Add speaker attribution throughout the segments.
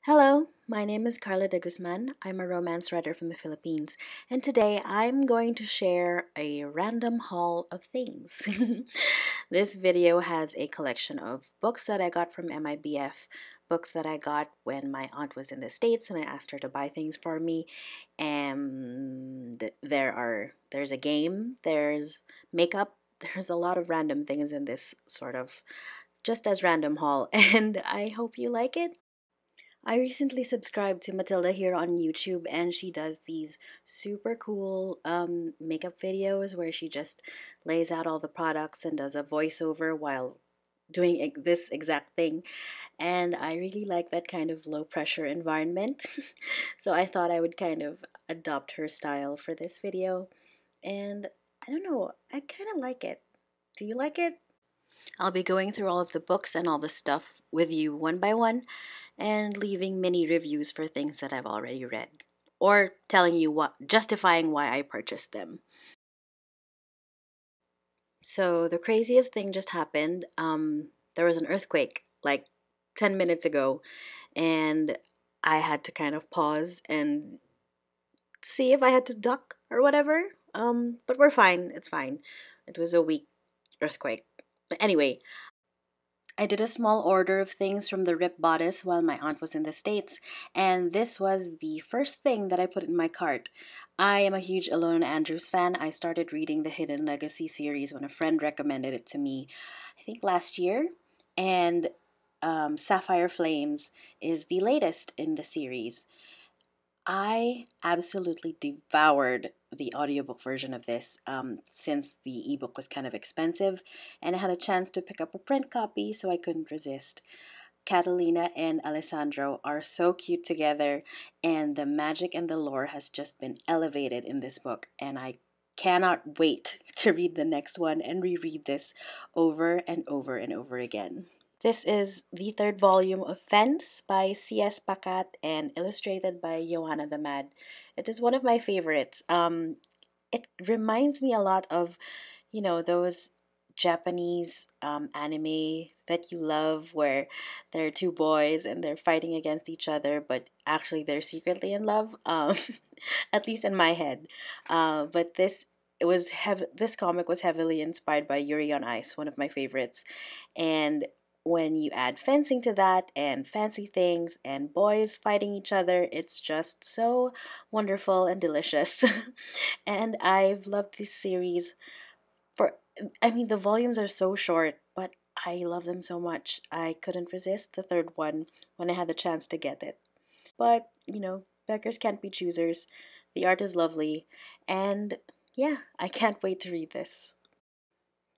Speaker 1: Hello, my name is Carla de Guzman. I'm a romance writer from the Philippines, and today I'm going to share a random haul of things. This video has a collection of books that I got from MIBF, books that I got when my aunt was in the States and I asked her to buy things for me. And there's a game, there's makeup, there's a lot of random things in this sort of just as random haul, and I hope you like it. I recently subscribed to Matilda here on YouTube, and she does these super cool makeup videos where she just lays out all the products and does a voiceover while doing this exact thing. And I really like that kind of low pressure environment. So I thought I would kind of adopt her style for this video. And I don't know, I kind of like it. Do you like it? I'll be going through all of the books and all the stuff with you one by one and leaving mini reviews for things that I've already read or telling you justifying why I purchased them. So the craziest thing just happened. There was an earthquake like 10 minutes ago, and I had to kind of pause and see if I had to duck or whatever. But we're fine. It's fine. It was a weak earthquake. But anyway, I did a small order of things from the Rip Bodice while my aunt was in the States, and this was the first thing that I put in my cart. I am a huge Alona Andrews fan. I started reading the Hidden Legacy series when a friend recommended it to me, I think last year, and Sapphire Flames is the latest in the series. I absolutely devoured the audiobook version of this since the ebook was kind of expensive, and I had a chance to pick up a print copy, so I couldn't resist. Catalina and Alessandro are so cute together, and the magic and the lore has just been elevated in this book, and I cannot wait to read the next one and reread this over and over and over again. This is the third volume of Fence by C.S. Pacat and illustrated by Joanna the Mad. It is one of my favorites. It reminds me a lot of, those Japanese anime that you love where there are two boys and they're fighting against each other, but actually they're secretly in love, at least in my head. But this comic was heavily inspired by Yuri on Ice, one of my favorites. And when you add fencing to that and fancy things and boys fighting each other, it's just so wonderful and delicious. And I've loved this series for, I mean, the volumes are so short, but I love them so much. I couldn't resist the third one when I had the chance to get it. But, beggars can't be choosers. The art is lovely, and yeah, I can't wait to read this.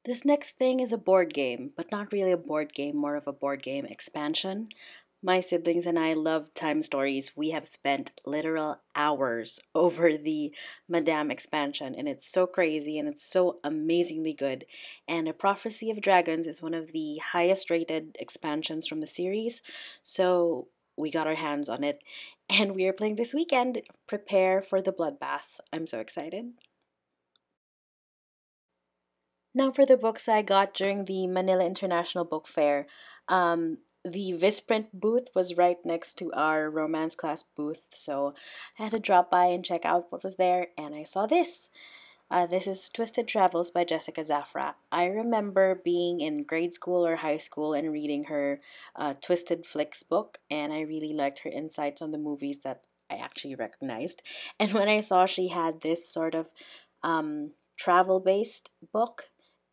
Speaker 1: This next thing is a board game, but not really a board game, more of a board game expansion. My siblings and I love time stories. We have spent literal hours over the Madame expansion, and it's so crazy and it's so amazingly good. And A Prophecy of Dragons is one of the highest rated expansions from the series, so we got our hands on it, and we are playing this weekend. Prepare for the bloodbath. I'm so excited. Now, for the books I got during the Manila International Book Fair, the Visprint booth was right next to our romance class booth, so I had to drop by and check out what was there, and I saw this. This is Twisted Travels by Jessica Zafra. I remember being in grade school or high school and reading her Twisted Flicks book, and I really liked her insights on the movies that I actually recognized. And when I saw she had this sort of travel-based book,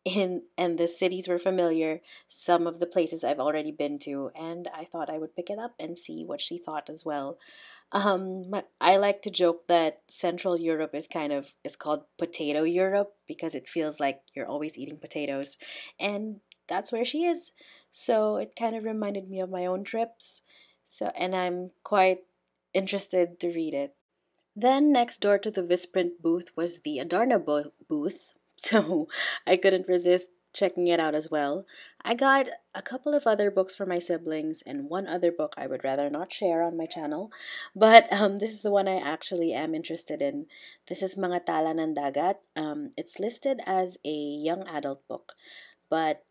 Speaker 1: and the cities were familiar, some of the places I've already been to, and I thought I would pick it up and see what she thought as well. I like to joke that Central Europe is called Potato Europe because it feels like you're always eating potatoes, and that's where she is. So it kind of reminded me of my own trips. And I'm quite interested to read it. Then next door to the Visprint booth was the Adarna booth, so I couldn't resist checking it out as well. I got a couple of other books for my siblings and one other book I would rather not share on my channel, but this is the one I actually am interested in. This is Mga Tala ng Dagat. It's listed as a young adult book, but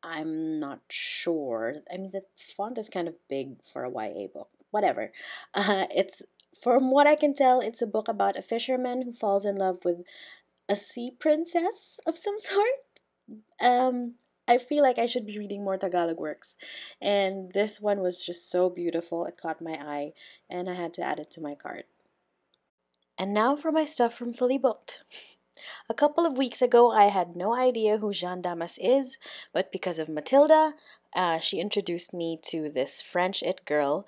Speaker 1: I'm not sure. I mean, the font is kind of big for a YA book. whatever. It's from what I can tell, it's a book about a fisherman who falls in love with a sea princess of some sort. Um, I feel like I should be reading more Tagalog works, and this one was just so beautiful. It caught my eye, and I had to add it to my cart. And now for my stuff from Fully Booked. A couple of weeks ago, I had no idea who Jeanne Damas is, but because of Matilda, she introduced me to this French it girl,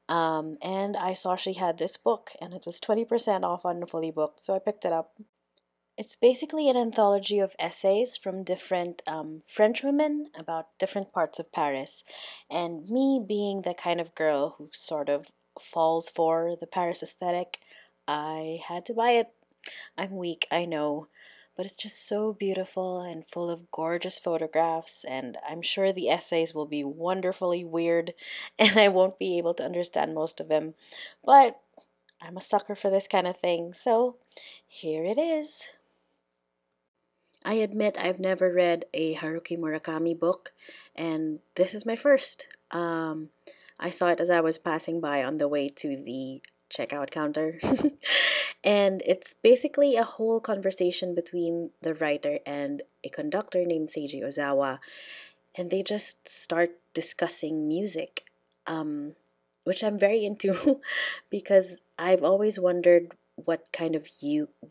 Speaker 1: and I saw she had this book, and it was 20% off on the Fully Booked, so I picked it up. It's basically an anthology of essays from different French women about different parts of Paris. And me being the kind of girl who sort of falls for the Paris aesthetic, I had to buy it. I'm weak, I know, but it's just so beautiful and full of gorgeous photographs, and I'm sure the essays will be wonderfully weird, and I won't be able to understand most of them. But I'm a sucker for this kind of thing, so here it is. I admit I've never read a Haruki Murakami book, and this is my first. I saw it as I was passing by on the way to the checkout counter. And it's basically a whole conversation between the writer and a conductor named Seiji Ozawa, and they just start discussing music, um, which I'm very into because I've always wondered what kind of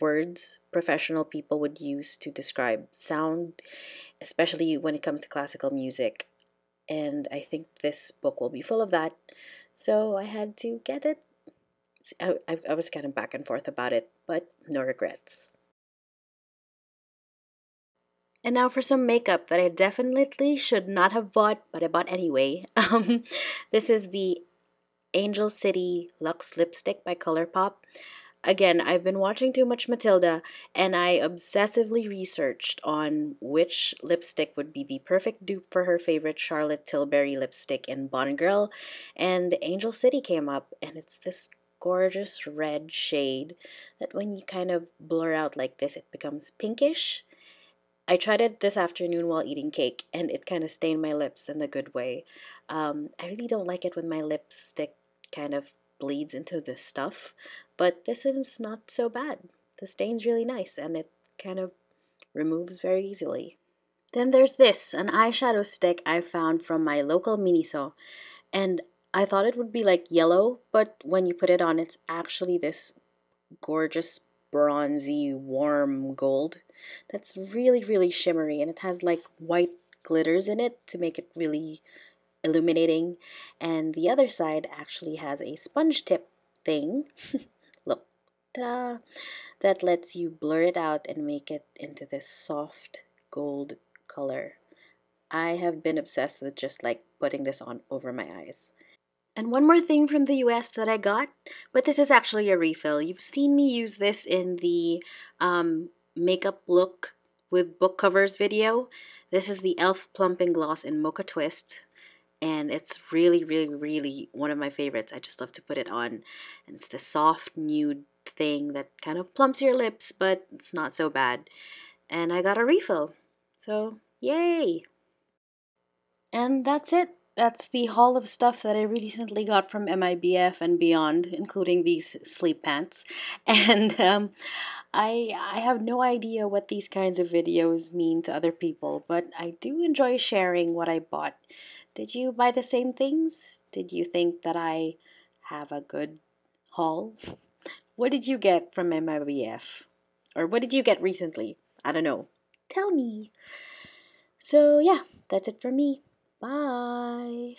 Speaker 1: words professional people would use to describe sound, especially when it comes to classical music. And I think this book will be full of that, so I had to get it. I was kind of back and forth about it, but no regrets. And now for some makeup that I definitely should not have bought, but I bought anyway. This is the Angel City Luxe Lipstick by Colorpop. Again, I've been watching too much Matilda, and I obsessively researched on which lipstick would be the perfect dupe for her favorite Charlotte Tilbury lipstick in Bond Girl, and Angel City came up, and it's this gorgeous red shade that when you kind of blur out like this, it becomes pinkish. I tried it this afternoon while eating cake, and it kind of stained my lips in a good way. I really don't like it when my lipstick kind of bleeds into the stuff, but this is not so bad. The stain's really nice, and it kind of removes very easily. Then there's this, an eyeshadow stick I found from my local Miniso, and I thought it would be like yellow, but when you put it on, it's actually this gorgeous bronzy warm gold that's really really shimmery, and it has like white glitters in it to make it really illuminating, and the other side actually has a sponge tip thing. Look, ta-da, that lets you blur it out and make it into this soft gold color. I have been obsessed with just like putting this on over my eyes. And one more thing from the US that I got, but this is actually a refill. You've seen me use this in the makeup look with book covers video. This is the e.l.f. Plumping Gloss in Mocha Twist, and it's really, really, really one of my favorites. I just love to put it on, and it's the soft nude thing that kind of plumps your lips, but it's not so bad. And I got a refill, so yay! And that's it. That's the haul of stuff that I recently got from MIBF and beyond, including these sleep pants. And I have no idea what these kinds of videos mean to other people, but I do enjoy sharing what I bought. Did you buy the same things? Did you think that I have a good haul? What did you get from MIBF? Or what did you get recently? I don't know. Tell me. So, yeah, that's it for me. Bye.